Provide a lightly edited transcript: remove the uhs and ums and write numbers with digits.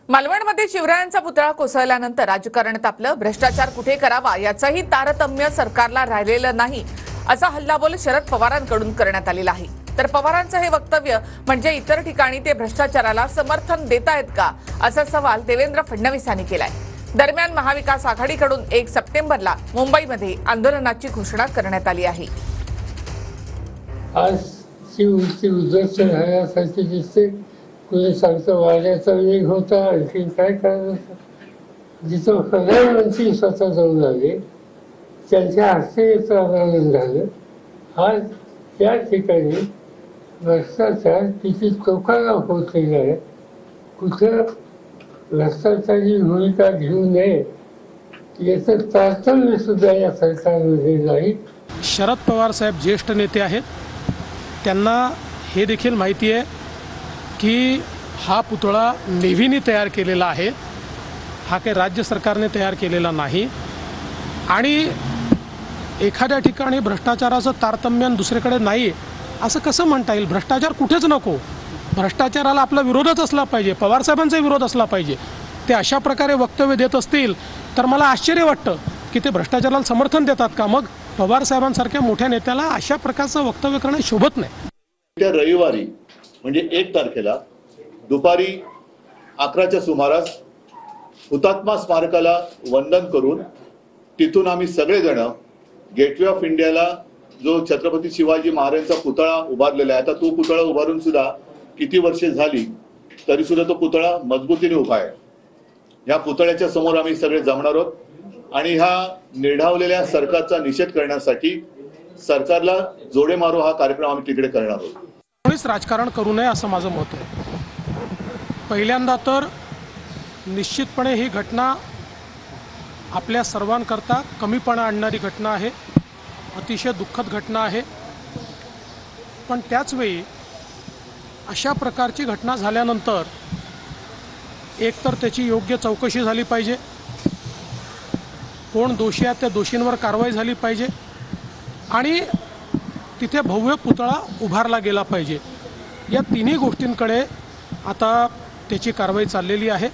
मालवणमध्ये शिवरायांचा पुतळा कोसळल्यानंतर राजकारण तापलं। भ्रष्टाचार कुठे करावा याचंही तारतम्य सरकारला राहिलेलं नाही, असा हल्लाबोल शरद पवारांकडून करण्यात आलेला आहे। तर पवारांचं हे वक्तव्य म्हणजे इतर ठिकाणी ते भ्रष्टाचाराला समर्थन देतायत का, असा सवाल देवेंद्र फडणवीसांनी केलाय। दरम्यान महाविकास आघाडीकडून 1 सप्टेंबरला मुंबईमध्ये आंदोलनाची घोषणा करण्यात आली आहे। आज उद्धव राहण्यासाठी दिसते, कुणी सांगतं वाऱ्याचा वेग होता, आणखी काय करायचं। जिथं प्रधानमंत्री स्वतः जाऊन आले, त्यांच्या हस्ते आंदोलन झालं। आज या ठिकाणी भ्रष्टाचार किती टोकाला पोहोचलेला आहे, कुठं भ्रष्टाचारी भूमिका घेऊ नये याचं तारतम्य सुद्धा या सरकारमध्ये नाही। शरद पवार साहेब ज्येष्ठ नेते आहेत, त्यांना हे देखील माहिती आहे की हा पुतळा नेव्हीने तयार केलेला आहे, हा काही राज्य सरकारने तयार केलेला नाही। आणि एखाद्या ठिकाणी भ्रष्टाचाराचं तारतम्य दुसरीकडे नाही असं कसं म्हणता येईल? भ्रष्टाचार कुठेच नको, भ्रष्टाचाराला आपला विरोधच असला पाहिजे, पवारसाहेबांचा विरोध असला पाहिजे। ते अशा प्रकारे वक्तव्य देत असतील तर मला आश्चर्य वाटतं की ते भ्रष्टाचाराला समर्थन देतात का? मग पवारसाहेबांसारख्या मोठ्या नेत्याला अशा प्रकारचं वक्तव्य करणं शोभत नाही। त्या रविवारी म्हणजे 1 तारखेला दुपारी 11च्या सुमारास हुतात्मा स्मारकाला वंदन करून तिथून आम्ही सगळेजण गेटवे ऑफ इंडियाला जो छत्रपती शिवाजी महाराजांचा पुतळा उभारलेला आहे, आता तो पुतळा उभारून सुद्धा किती वर्षे झाली तरी सुद्धा तो पुतळा मजबूतीने उभा आहे। या पुतळ्याच्या समोर आम्ही सगळे जमणार आहोत आणि ह्या निर्ढावलेल्या सरकारचा निषेध करण्यासाठी सरकारला जोडे मारो हा कार्यक्रम आम्ही तिकडे करणार आहोत। कोणीच राजकारण करू नये असं माझं मत आहे। पहिल्यांदा तर निश्चितपणे ही घटना आपल्या सर्वांकरता कमीपणा आणणारी घटना आहे, अतिशय दुःखद घटना आहे। पण त्याचवेळी अशा प्रकारची घटना झाल्यानंतर एकतर त्याची योग्य चौकशी झाली पाहिजे, कोण दोषी आहेत त्या दोषींवर कारवाई झाली पाहिजे आणि तिथे भव्य पुतळा उभारला गेला पाहिजे। या तिन्ही गोष्टींकडे आता त्याची कारवाई चाललेली आहे।